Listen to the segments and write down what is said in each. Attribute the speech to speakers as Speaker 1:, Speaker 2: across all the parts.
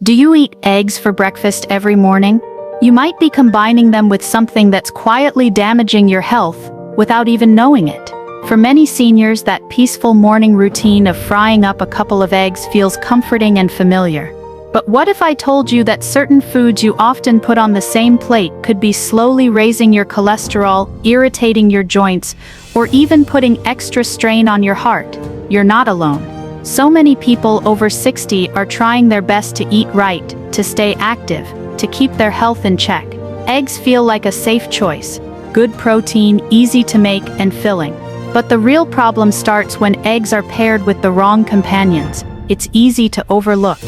Speaker 1: Do you eat eggs for breakfast every morning? You might be combining them with something that's quietly damaging your health without even knowing it. For many seniors, that peaceful morning routine of frying up a couple of eggs feels comforting and familiar. But what if I told you that certain foods you often put on the same plate could be slowly raising your cholesterol, irritating your joints, or even putting extra strain on your heart? You're not alone. So many people over 60 are trying their best to eat right, to stay active, to keep their health in check. Eggs feel like a safe choice. Good protein, easy to make, and filling. But the real problem starts when eggs are paired with the wrong companions. It's easy to overlook.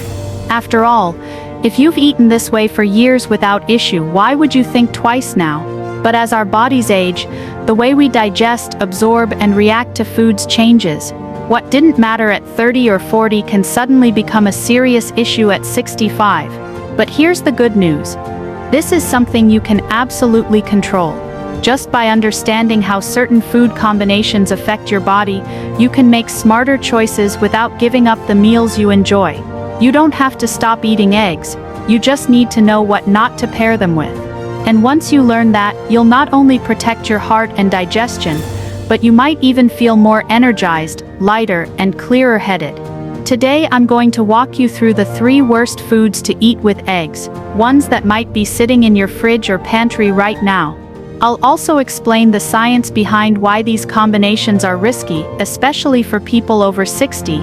Speaker 1: After all, if you've eaten this way for years without issue, why would you think twice now? But as our bodies age, the way we digest, absorb, and react to foods changes. What didn't matter at 30 or 40 can suddenly become a serious issue at 65. But here's the good news. This is something you can absolutely control. Just by understanding how certain food combinations affect your body, you can make smarter choices without giving up the meals you enjoy. You don't have to stop eating eggs, you just need to know what not to pair them with. And once you learn that, you'll not only protect your heart and digestion, but you might even feel more energized, lighter, and clearer-headed. Today I'm going to walk you through the 3 worst foods to eat with eggs, ones that might be sitting in your fridge or pantry right now. I'll also explain the science behind why these combinations are risky, especially for people over 60,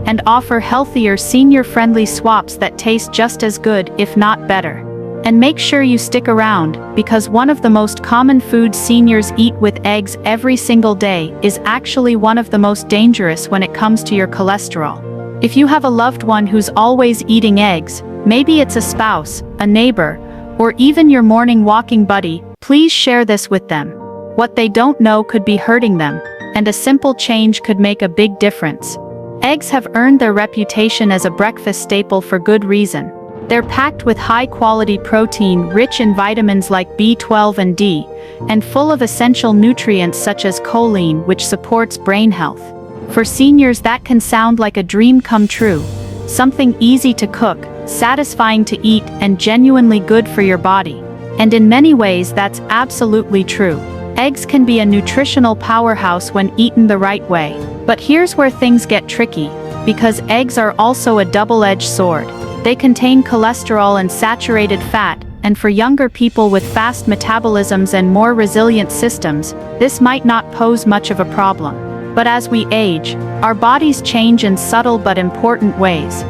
Speaker 1: and offer healthier senior-friendly swaps that taste just as good, if not better. And make sure you stick around, because one of the most common foods seniors eat with eggs every single day is actually one of the most dangerous when it comes to your cholesterol. If you have a loved one who's always eating eggs, maybe it's a spouse, a neighbor, or even your morning walking buddy, please share this with them. What they don't know could be hurting them, and a simple change could make a big difference. Eggs have earned their reputation as a breakfast staple for good reason. They're packed with high-quality protein, rich in vitamins like B12 and D, and full of essential nutrients such as choline, which supports brain health. For seniors, that can sound like a dream come true. Something easy to cook, satisfying to eat, and genuinely good for your body. And in many ways, that's absolutely true. Eggs can be a nutritional powerhouse when eaten the right way. But here's where things get tricky, because eggs are also a double-edged sword. They contain cholesterol and saturated fat, and for younger people with fast metabolisms and more resilient systems, this might not pose much of a problem. But as we age, our bodies change in subtle but important ways.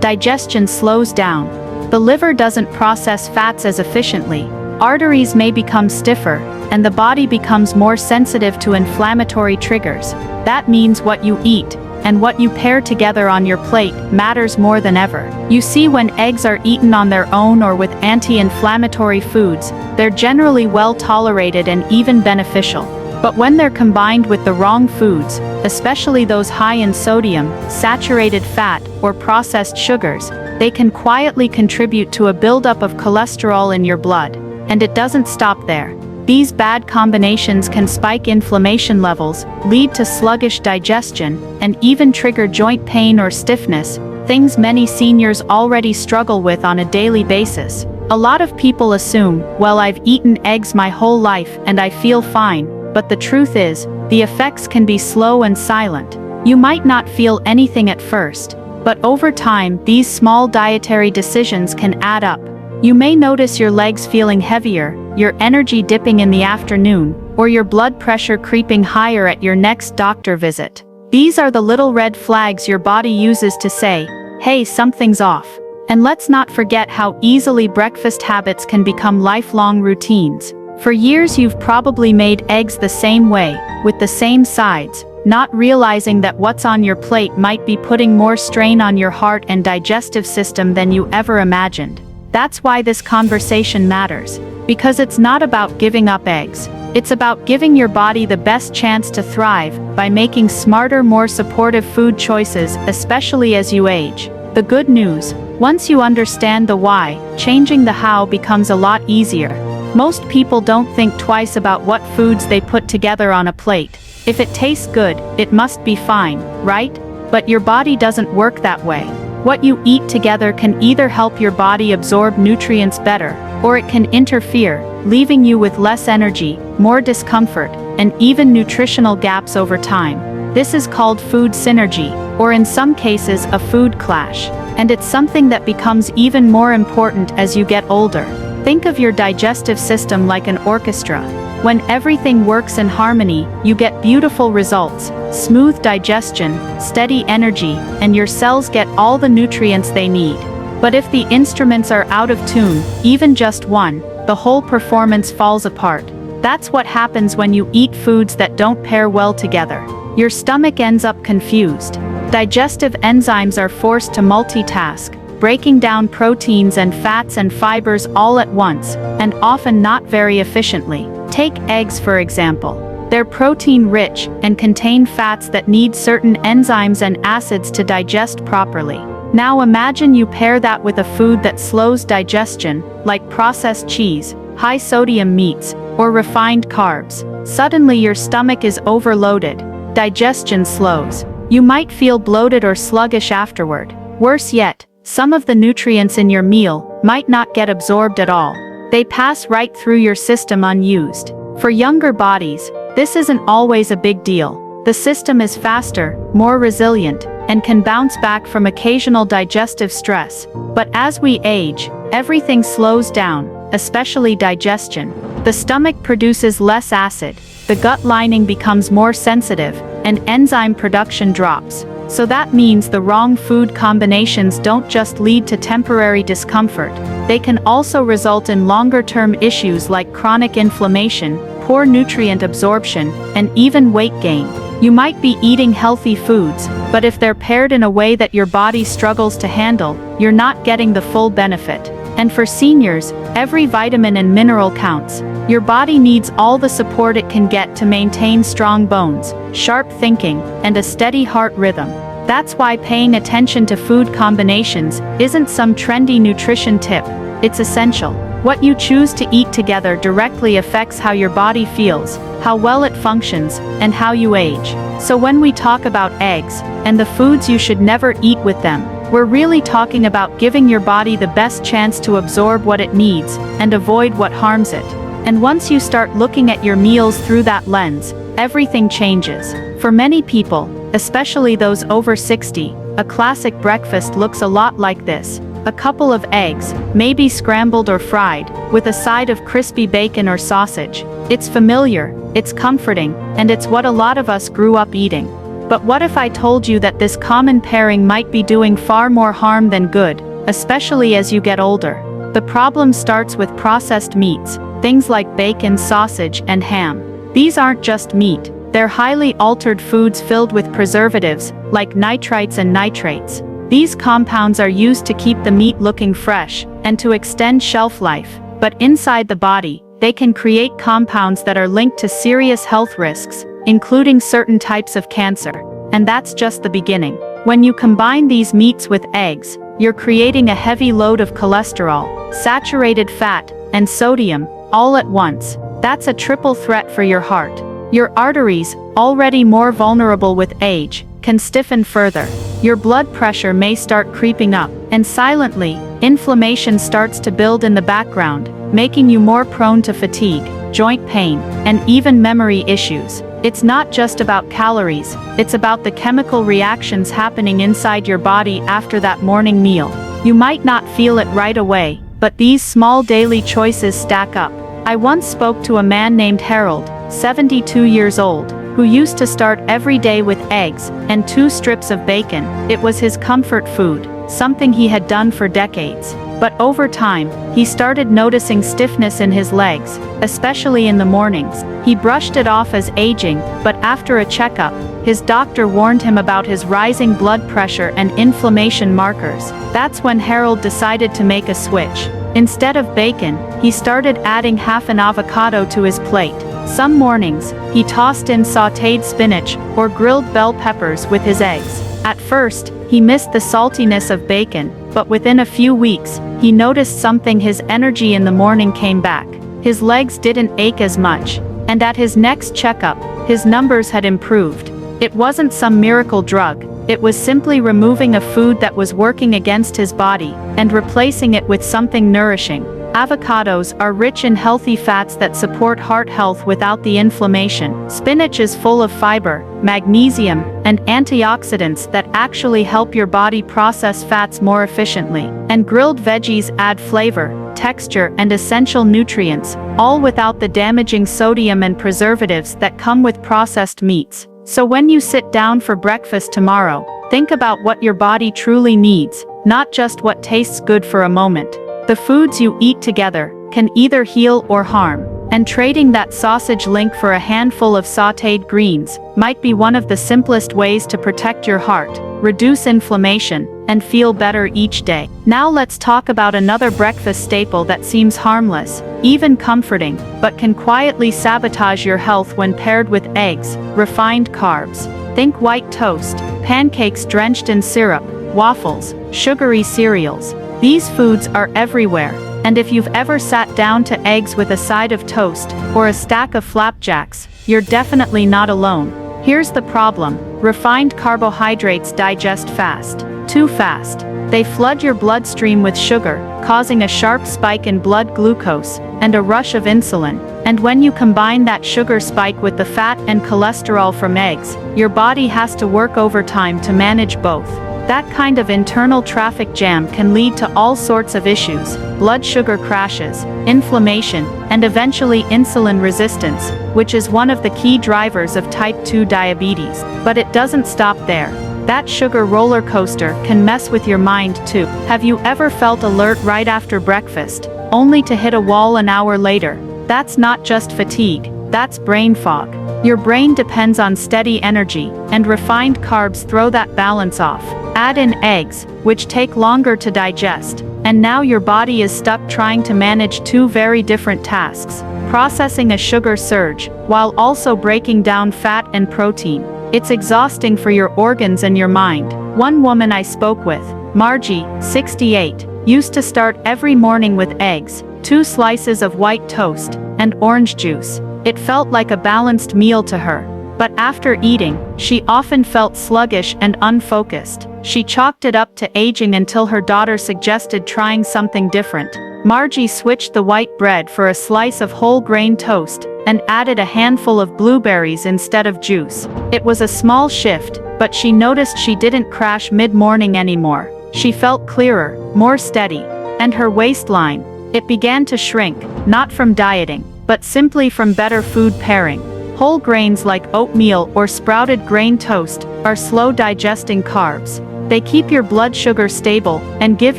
Speaker 1: Digestion slows down. The liver doesn't process fats as efficiently. Arteries may become stiffer, and the body becomes more sensitive to inflammatory triggers. That means what you eat, and what you pair together on your plate, matters more than ever. You see, when eggs are eaten on their own or with anti-inflammatory foods, they're generally well tolerated and even beneficial. But when they're combined with the wrong foods, especially those high in sodium, saturated fat, or processed sugars, they can quietly contribute to a buildup of cholesterol in your blood. And it doesn't stop there. These bad combinations can spike inflammation levels, lead to sluggish digestion, and even trigger joint pain or stiffness, things many seniors already struggle with on a daily basis. A lot of people assume, well, I've eaten eggs my whole life and I feel fine, but the truth is, the effects can be slow and silent. You might not feel anything at first, but over time, these small dietary decisions can add up. You may notice your legs feeling heavier, your energy dipping in the afternoon, or your blood pressure creeping higher at your next doctor visit. These are the little red flags your body uses to say, hey, something's off. And let's not forget how easily breakfast habits can become lifelong routines. For years you've probably made eggs the same way, with the same sides, not realizing that what's on your plate might be putting more strain on your heart and digestive system than you ever imagined. That's why this conversation matters, because it's not about giving up eggs. It's about giving your body the best chance to thrive by making smarter, more supportive food choices, especially as you age. The good news, once you understand the why, changing the how becomes a lot easier. Most people don't think twice about what foods they put together on a plate. If it tastes good, it must be fine, right? But your body doesn't work that way. What you eat together can either help your body absorb nutrients better, or it can interfere, leaving you with less energy, more discomfort, and even nutritional gaps over time. This is called food synergy, or in some cases a food clash, and it's something that becomes even more important as you get older. Think of your digestive system like an orchestra. When everything works in harmony, you get beautiful results, smooth digestion, steady energy, and your cells get all the nutrients they need. But if the instruments are out of tune, even just one, the whole performance falls apart. That's what happens when you eat foods that don't pair well together. Your stomach ends up confused. Digestive enzymes are forced to multitask, breaking down proteins and fats and fibers all at once, and often not very efficiently. Take eggs for example. They're protein-rich and contain fats that need certain enzymes and acids to digest properly. Now imagine you pair that with a food that slows digestion, like processed cheese, high-sodium meats, or refined carbs. Suddenly your stomach is overloaded. Digestion slows. You might feel bloated or sluggish afterward. Worse yet, some of the nutrients in your meal might not get absorbed at all. They pass right through your system unused. For younger bodies, this isn't always a big deal. The system is faster, more resilient, and can bounce back from occasional digestive stress. But as we age, everything slows down, especially digestion. The stomach produces less acid, the gut lining becomes more sensitive, and enzyme production drops. So that means the wrong food combinations don't just lead to temporary discomfort, they can also result in longer-term issues like chronic inflammation, poor nutrient absorption, and even weight gain. You might be eating healthy foods, but if they're paired in a way that your body struggles to handle, you're not getting the full benefit. And for seniors, every vitamin and mineral counts. Your body needs all the support it can get to maintain strong bones, sharp thinking, and a steady heart rhythm. That's why paying attention to food combinations isn't some trendy nutrition tip, it's essential. What you choose to eat together directly affects how your body feels, how well it functions, and how you age. So when we talk about eggs, and the foods you should never eat with them, we're really talking about giving your body the best chance to absorb what it needs, and avoid what harms it. And once you start looking at your meals through that lens, everything changes. For many people, especially those over 60, a classic breakfast looks a lot like this. A couple of eggs, maybe scrambled or fried, with a side of crispy bacon or sausage. It's familiar, it's comforting, and it's what a lot of us grew up eating. But what if I told you that this common pairing might be doing far more harm than good, especially as you get older? The problem starts with processed meats, things like bacon, sausage, and ham. These aren't just meat, they're highly altered foods filled with preservatives, like nitrites and nitrates. These compounds are used to keep the meat looking fresh, and to extend shelf life. But inside the body, they can create compounds that are linked to serious health risks, including certain types of cancer. And that's just the beginning. When you combine these meats with eggs, you're creating a heavy load of cholesterol, saturated fat, and sodium, all at once. That's a triple threat for your heart. Your arteries, already more vulnerable with age, can stiffen further. Your blood pressure may start creeping up, and silently, inflammation starts to build in the background, making you more prone to fatigue, joint pain, and even memory issues. It's not just about calories, it's about the chemical reactions happening inside your body after that morning meal. You might not feel it right away, but these small daily choices stack up. I once spoke to a man named Harold, 72 years old, who used to start every day with eggs and 2 strips of bacon. It was his comfort food, something he had done for decades. But over time, he started noticing stiffness in his legs, especially in the mornings. He brushed it off as aging, but after a checkup, his doctor warned him about his rising blood pressure and inflammation markers. That's when Harold decided to make a switch. Instead of bacon, he started adding half an avocado to his plate. Some mornings, he tossed in sautéed spinach or grilled bell peppers with his eggs. At first, he missed the saltiness of bacon, but within a few weeks, he noticed something. His energy in the morning came back. His legs didn't ache as much, and at his next checkup, his numbers had improved. It wasn't some miracle drug, It was simply removing a food that was working against his body and replacing it with something nourishing. Avocados are rich in healthy fats that support heart health without the inflammation. Spinach is full of fiber, magnesium, and antioxidants that actually help your body process fats more efficiently. And grilled veggies add flavor, texture, and essential nutrients, all without the damaging sodium and preservatives that come with processed meats. So when you sit down for breakfast tomorrow, think about what your body truly needs, not just what tastes good for a moment. The foods you eat together can either heal or harm, and trading that sausage link for a handful of sautéed greens might be one of the simplest ways to protect your heart, reduce inflammation, and feel better each day. Now let's talk about another breakfast staple that seems harmless, even comforting, but can quietly sabotage your health when paired with eggs, refined carbs. Think white toast, pancakes drenched in syrup, waffles, sugary cereals. These foods are everywhere, and if you've ever sat down to eggs with a side of toast or a stack of flapjacks, you're definitely not alone. Here's the problem: refined carbohydrates digest fast. Too fast. They flood your bloodstream with sugar, causing a sharp spike in blood glucose and a rush of insulin. And when you combine that sugar spike with the fat and cholesterol from eggs, your body has to work overtime to manage both. That kind of internal traffic jam can lead to all sorts of issues: blood sugar crashes, inflammation, and eventually insulin resistance, which is one of the key drivers of type 2 diabetes. But it doesn't stop there. That sugar roller coaster can mess with your mind too. Have you ever felt alert right after breakfast, only to hit a wall an hour later? That's not just fatigue, that's brain fog. Your brain depends on steady energy, and refined carbs throw that balance off. Add in eggs, which take longer to digest, and now your body is stuck trying to manage two very different tasks: processing a sugar surge, while also breaking down fat and protein. It's exhausting for your organs and your mind. One woman I spoke with, Margie, 68, used to start every morning with eggs, 2 slices of white toast, and orange juice. It felt like a balanced meal to her. But after eating, she often felt sluggish and unfocused. She chalked it up to aging until her daughter suggested trying something different. Margie switched the white bread for a slice of whole grain toast, and added a handful of blueberries instead of juice. It was a small shift, but she noticed she didn't crash mid-morning anymore. She felt clearer, more steady. And her waistline, it began to shrink, not from dieting, but simply from better food pairing. Whole grains like oatmeal or sprouted grain toast are slow-digesting carbs. They keep your blood sugar stable and give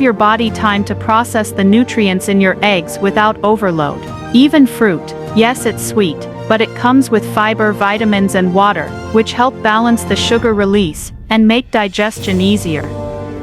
Speaker 1: your body time to process the nutrients in your eggs without overload. Even fruit, yes, it's sweet, but it comes with fiber, vitamins, and water, which help balance the sugar release and make digestion easier.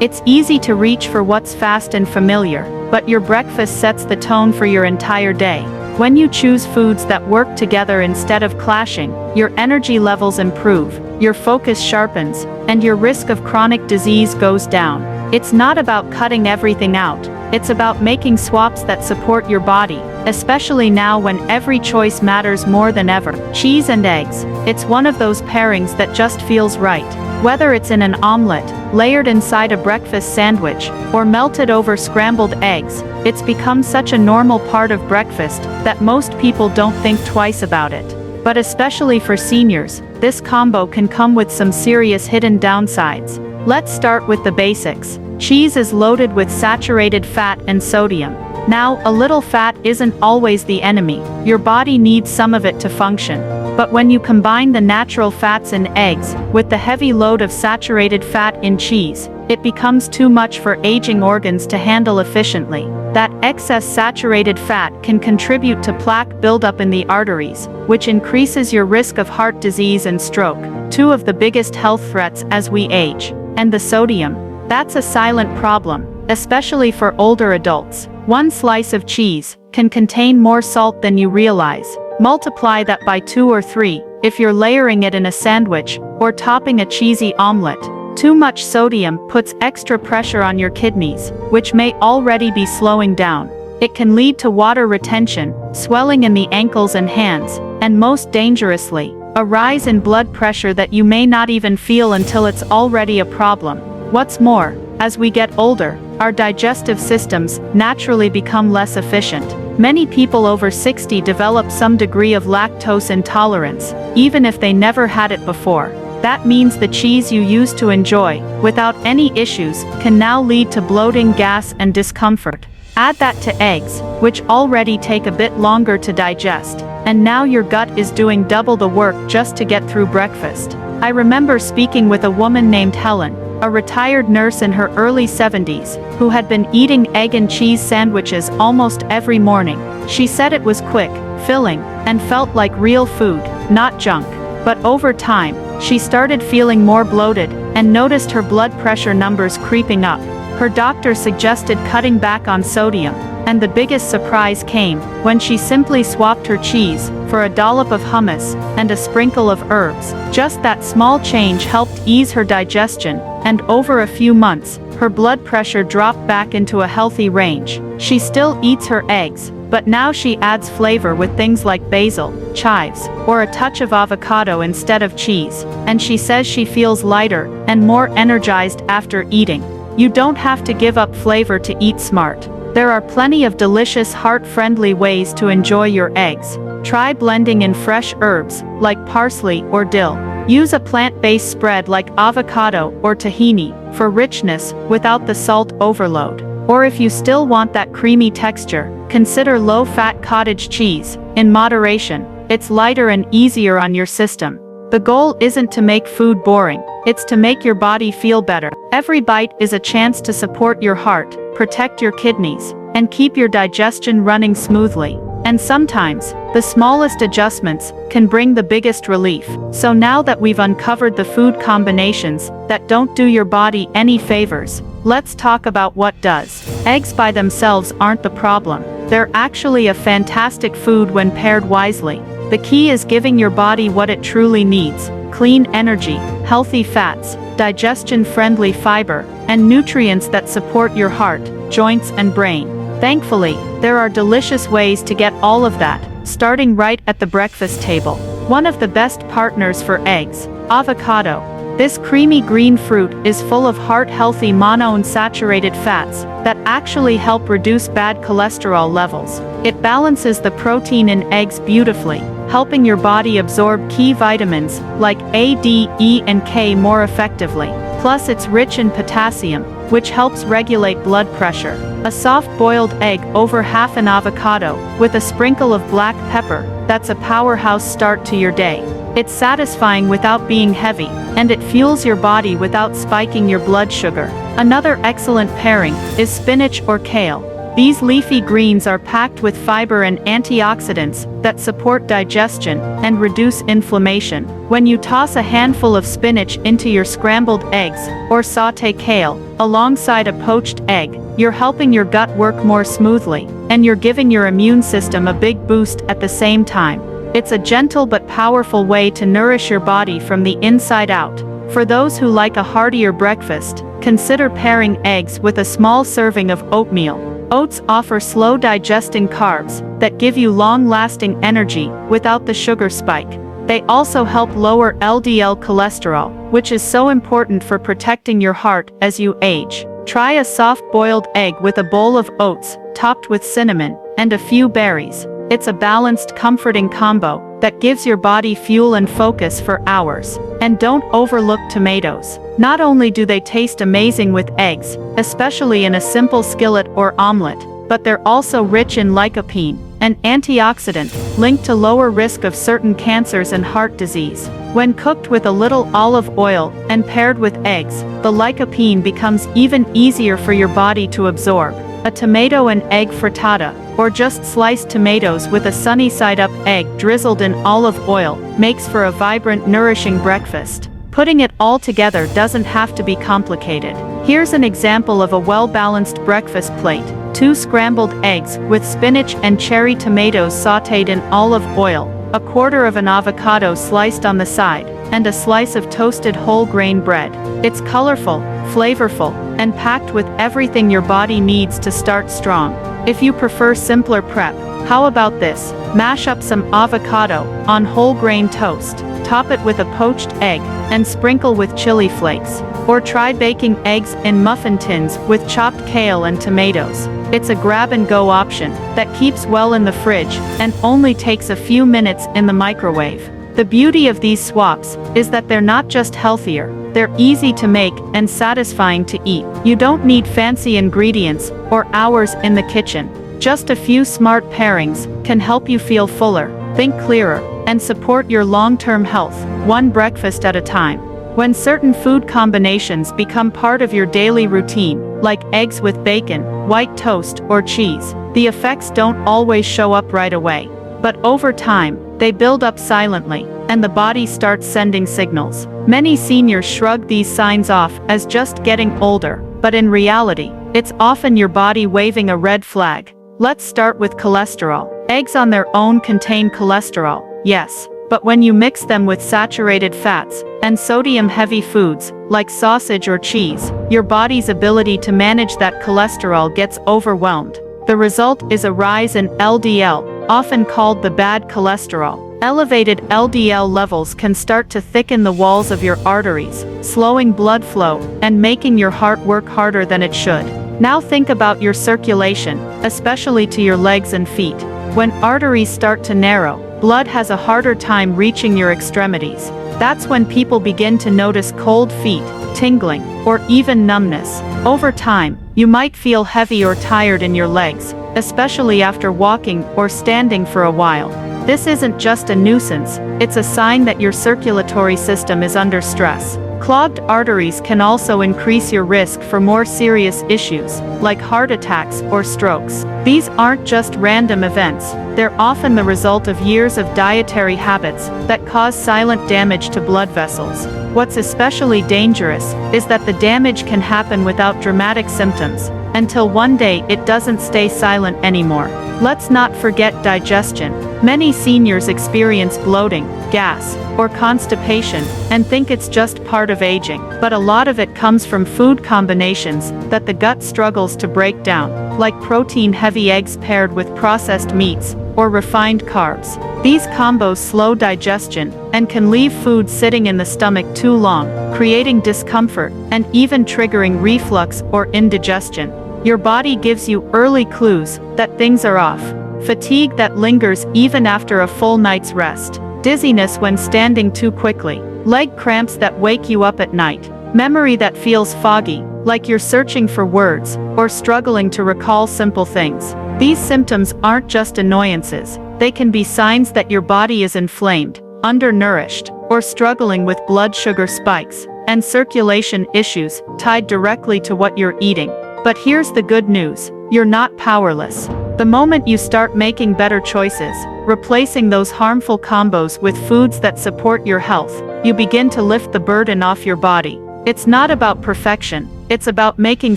Speaker 1: It's easy to reach for what's fast and familiar, but your breakfast sets the tone for your entire day. When you choose foods that work together instead of clashing, your energy levels improve, your focus sharpens, and your risk of chronic disease goes down. It's not about cutting everything out, it's about making swaps that support your body, especially now when every choice matters more than ever. Cheese and eggs, it's one of those pairings that just feels right. Whether it's in an omelette, layered inside a breakfast sandwich, or melted over scrambled eggs, it's become such a normal part of breakfast that most people don't think twice about it. But especially for seniors, this combo can come with some serious hidden downsides. Let's start with the basics. Cheese is loaded with saturated fat and sodium. Now, a little fat isn't always the enemy. Your body needs some of it to function. But when you combine the natural fats in eggs with the heavy load of saturated fat in cheese, it becomes too much for aging organs to handle efficiently. That excess saturated fat can contribute to plaque buildup in the arteries, which increases your risk of heart disease and stroke, 2 of the biggest health threats as we age. And the sodium, that's a silent problem, especially for older adults. 1 slice of cheese can contain more salt than you realize. Multiply that by 2 or 3, if you're layering it in a sandwich, or topping a cheesy omelette. Too much sodium puts extra pressure on your kidneys, which may already be slowing down. It can lead to water retention, swelling in the ankles and hands, and most dangerously, A rise in blood pressure that you may not even feel until it's already a problem. What's more, as we get older, our digestive systems naturally become less efficient. Many people over 60 develop some degree of lactose intolerance, even if they never had it before. That means the cheese you used to enjoy, without any issues, can now lead to bloating, gas, and discomfort. Add that to eggs, which already take a bit longer to digest, and now your gut is doing double the work just to get through breakfast. I remember speaking with a woman named Helen, a retired nurse in her early 70s, who had been eating egg and cheese sandwiches almost every morning. She said it was quick, filling, and felt like real food, not junk. But over time, she started feeling more bloated, and noticed her blood pressure numbers creeping up. Her doctor suggested cutting back on sodium, and the biggest surprise came when she simply swapped her cheese for a dollop of hummus and a sprinkle of herbs. Just that small change helped ease her digestion, and over a few months, her blood pressure dropped back into a healthy range. She still eats her eggs, but now she adds flavor with things like basil, chives, or a touch of avocado instead of cheese, and she says she feels lighter and more energized after eating. You don't have to give up flavor to eat smart. There are plenty of delicious, heart-friendly ways to enjoy your eggs. Try blending in fresh herbs, like parsley or dill. Use a plant-based spread like avocado or tahini, for richness, without the salt overload. Or if you still want that creamy texture, consider low-fat cottage cheese, in moderation. It's lighter and easier on your system. The goal isn't to make food boring, it's to make your body feel better. Every bite is a chance to support your heart, protect your kidneys, and keep your digestion running smoothly. And sometimes, the smallest adjustments can bring the biggest relief. So now that we've uncovered the food combinations that don't do your body any favors, let's talk about what does. Eggs by themselves aren't the problem. They're actually a fantastic food when paired wisely. The key is giving your body what it truly needs: clean energy, healthy fats, digestion-friendly fiber, and nutrients that support your heart, joints, and brain. Thankfully, there are delicious ways to get all of that, starting right at the breakfast table. One of the best partners for eggs, avocado. This creamy green fruit is full of heart-healthy monounsaturated fats that actually help reduce bad cholesterol levels. It balances the protein in eggs beautifully, helping your body absorb key vitamins like A, D, E, and K more effectively. Plus, it's rich in potassium, which helps regulate blood pressure. A soft-boiled egg over half an avocado, with a sprinkle of black pepper, that's a powerhouse start to your day. It's satisfying without being heavy, and it fuels your body without spiking your blood sugar. Another excellent pairing is spinach or kale. These leafy greens are packed with fiber and antioxidants that support digestion and reduce inflammation. When you toss a handful of spinach into your scrambled eggs, or sauté kale, alongside a poached egg, you're helping your gut work more smoothly, and you're giving your immune system a big boost at the same time. It's a gentle but powerful way to nourish your body from the inside out. For those who like a heartier breakfast, consider pairing eggs with a small serving of oatmeal. Oats offer slow-digesting carbs that give you long-lasting energy without the sugar spike. They also help lower LDL cholesterol, which is so important for protecting your heart as you age. Try a soft-boiled egg with a bowl of oats, topped with cinnamon, and a few berries. It's a balanced, comforting combo that gives your body fuel and focus for hours. And don't overlook tomatoes. Not only do they taste amazing with eggs, especially in a simple skillet or omelet, but they're also rich in lycopene, an antioxidant linked to lower risk of certain cancers and heart disease. When cooked with a little olive oil and paired with eggs, the lycopene becomes even easier for your body to absorb. A tomato and egg frittata, or just sliced tomatoes with a sunny-side-up egg drizzled in olive oil, makes for a vibrant, nourishing breakfast. Putting it all together doesn't have to be complicated. Here's an example of a well-balanced breakfast plate: 2 scrambled eggs with spinach and cherry tomatoes sautéed in olive oil, a quarter of an avocado sliced on the side, and a slice of toasted whole grain bread. It's colorful, flavorful, and packed with everything your body needs to start strong. If you prefer simpler prep, how about this? Mash up some avocado on whole grain toast. top it with a poached egg, and sprinkle with chili flakes. Or try baking eggs in muffin tins with chopped kale and tomatoes. It's a grab-and-go option that keeps well in the fridge and only takes a few minutes in the microwave. The beauty of these swaps is that they're not just healthier, they're easy to make and satisfying to eat. You don't need fancy ingredients or hours in the kitchen. Just a few smart pairings can help you feel fuller, think clearer, and support your long-term health, one breakfast at a time. When certain food combinations become part of your daily routine, like eggs with bacon, white toast, or cheese, the effects don't always show up right away. But over time, they build up silently, and the body starts sending signals. Many seniors shrug these signs off as just getting older, but in reality, it's often your body waving a red flag. Let's start with cholesterol. Eggs on their own contain cholesterol, yes, but when you mix them with saturated fats and sodium-heavy foods, like sausage or cheese, your body's ability to manage that cholesterol gets overwhelmed. The result is a rise in LDL, often called the bad cholesterol. Elevated LDL levels can start to thicken the walls of your arteries, slowing blood flow and making your heart work harder than it should. Now think about your circulation, especially to your legs and feet. When arteries start to narrow, blood has a harder time reaching your extremities. That's when people begin to notice cold feet, tingling, or even numbness. Over time, you might feel heavy or tired in your legs, especially after walking or standing for a while. This isn't just a nuisance, it's a sign that your circulatory system is under stress. Clogged arteries can also increase your risk for more serious issues, like heart attacks or strokes. These aren't just random events, they're often the result of years of dietary habits that cause silent damage to blood vessels. What's especially dangerous is that the damage can happen without dramatic symptoms, until one day it doesn't stay silent anymore. Let's not forget digestion. Many seniors experience bloating, gas, or constipation, and think it's just part of aging. But a lot of it comes from food combinations that the gut struggles to break down, like protein-heavy eggs paired with processed meats, or refined carbs. These combos slow digestion, and can leave food sitting in the stomach too long, creating discomfort, and even triggering reflux or indigestion. Your body gives you early clues that things are off. Fatigue that lingers even after a full night's rest. Dizziness when standing too quickly. Leg cramps that wake you up at night. Memory that feels foggy, like you're searching for words, or struggling to recall simple things. These symptoms aren't just annoyances, they can be signs that your body is inflamed, undernourished, or struggling with blood sugar spikes, and circulation issues tied directly to what you're eating. But here's the good news, you're not powerless. The moment you start making better choices, replacing those harmful combos with foods that support your health, you begin to lift the burden off your body. It's not about perfection, it's about making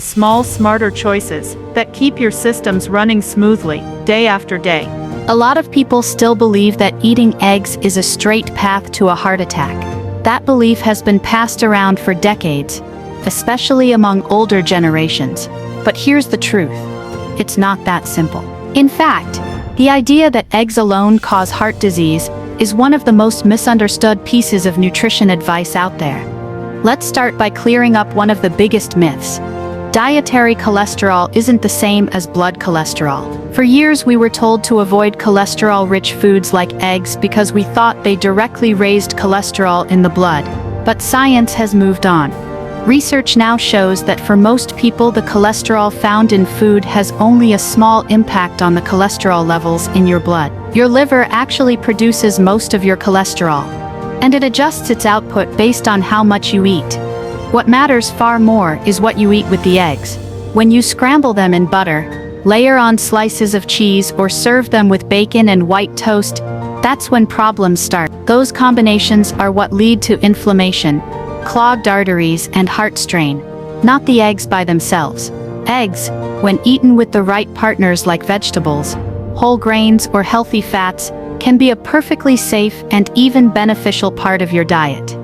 Speaker 1: small, smarter choices that keep your systems running smoothly, day after day.
Speaker 2: A lot of people still believe that eating eggs is a straight path to a heart attack. That belief has been passed around for decades, especially among older generations. But here's the truth. It's not that simple. In fact, the idea that eggs alone cause heart disease is one of the most misunderstood pieces of nutrition advice out there. Let's start by clearing up one of the biggest myths. Dietary cholesterol isn't the same as blood cholesterol. For years we were told to avoid cholesterol-rich foods like eggs because we thought they directly raised cholesterol in the blood. But science has moved on. Research now shows that for most people the cholesterol found in food has only a small impact on the cholesterol levels in your blood. Your liver actually produces most of your cholesterol, and it adjusts its output based on how much you eat. What matters far more is what you eat with the eggs. When you scramble them in butter, layer on slices of cheese, or serve them with bacon and white toast, that's when problems start. Those combinations are what lead to inflammation, clogged arteries, and heart strain, not the eggs by themselves. Eggs, when eaten with the right partners like vegetables, whole grains, or healthy fats, can be a perfectly safe and even beneficial part of your diet.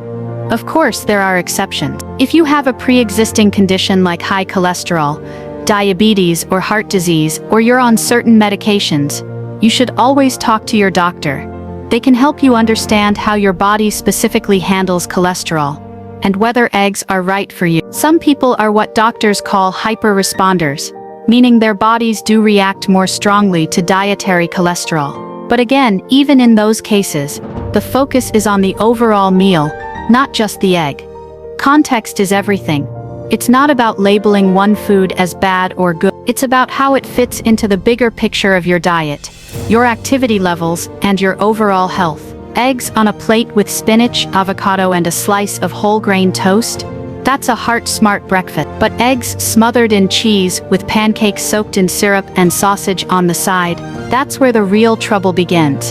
Speaker 2: Of course, there are exceptions. If you have a pre-existing condition like high cholesterol, diabetes, or heart disease, or you're on certain medications, you should always talk to your doctor. They can help you understand how your body specifically handles cholesterol and whether eggs are right for you. Some people are what doctors call hyper-responders, meaning their bodies do react more strongly to dietary cholesterol. But again, even in those cases, the focus is on the overall meal, not just the egg. Context is everything. It's not about labeling one food as bad or good. It's about how it fits into the bigger picture of your diet, your activity levels, and your overall health. Eggs on a plate with spinach, avocado, and a slice of whole grain toast? That's a heart-smart breakfast. But eggs smothered in cheese with pancakes soaked in syrup and sausage on the side, that's where the real trouble begins.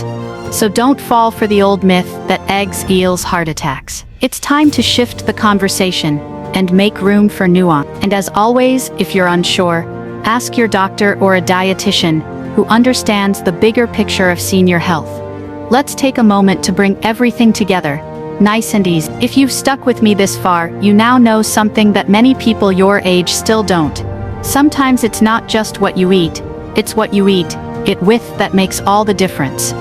Speaker 2: So don't fall for the old myth that eggs equals heart attacks. It's time to shift the conversation and make room for nuance. And as always, if you're unsure, ask your doctor or a dietitian who understands the bigger picture of senior health. Let's take a moment to bring everything together, nice and easy. If you've stuck with me this far, you now know something that many people your age still don't. Sometimes it's not just what you eat, it's what you eat it with that makes all the difference.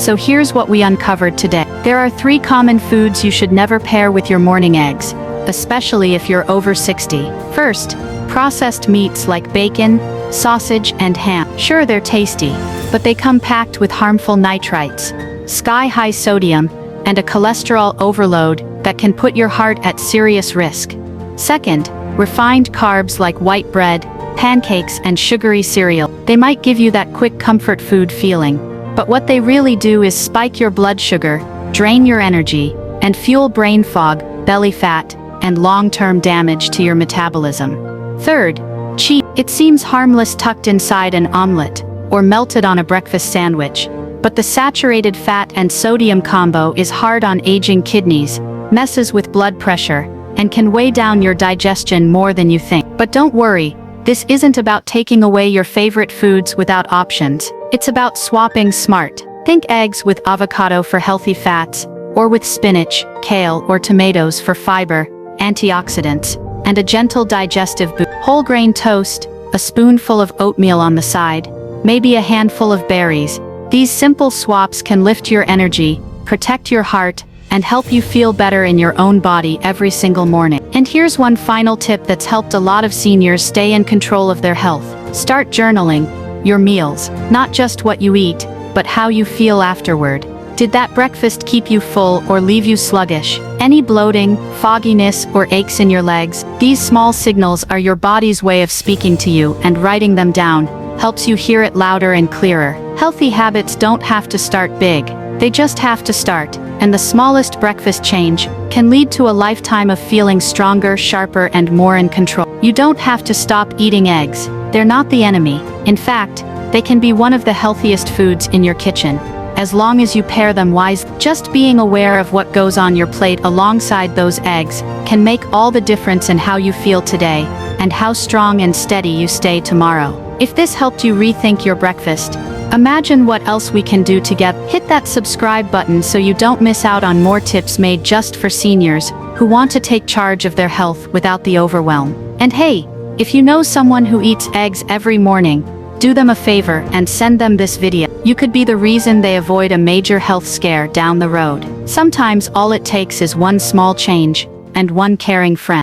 Speaker 2: So here's what we uncovered today. There are 3 common foods you should never pair with your morning eggs, especially if you're over 60. First, processed meats like bacon, sausage, and ham. Sure, they're tasty, but they come packed with harmful nitrites, sky-high sodium, and a cholesterol overload that can put your heart at serious risk. Second, refined carbs like white bread, pancakes, and sugary cereal. They might give you that quick comfort food feeling, but what they really do is spike your blood sugar, drain your energy, and fuel brain fog, belly fat, and long-term damage to your metabolism. Third, cheese. It seems harmless tucked inside an omelet or melted on a breakfast sandwich, but the saturated fat and sodium combo is hard on aging kidneys, messes with blood pressure, and can weigh down your digestion more than you think. But don't worry, this isn't about taking away your favorite foods without options. It's about swapping smart. Think eggs with avocado for healthy fats, or with spinach, kale, or tomatoes for fiber, antioxidants, and a gentle digestive boost. Whole grain toast, a spoonful of oatmeal on the side, maybe a handful of berries. These simple swaps can lift your energy, protect your heart, and help you feel better in your own body every single morning. And here's one final tip that's helped a lot of seniors stay in control of their health. Start journaling your meals, not just what you eat, but how you feel afterward. Did that breakfast keep you full or leave you sluggish? Any bloating, fogginess, or aches in your legs? These small signals are your body's way of speaking to you, and writing them down helps you hear it louder and clearer. Healthy habits don't have to start big. They just have to start, and the smallest breakfast change can lead to a lifetime of feeling stronger, sharper, and more in control. You don't have to stop eating eggs. They're not the enemy. In fact, they can be one of the healthiest foods in your kitchen, as long as you pair them wisely. Just being aware of what goes on your plate alongside those eggs can make all the difference in how you feel today, and how strong and steady you stay tomorrow. If this helped you rethink your breakfast, imagine what else we can do together. Hit that subscribe button so you don't miss out on more tips made just for seniors who want to take charge of their health without the overwhelm. And hey, if you know someone who eats eggs every morning, do them a favor and send them this video. You could be the reason they avoid a major health scare down the road. Sometimes all it takes is one small change and one caring friend.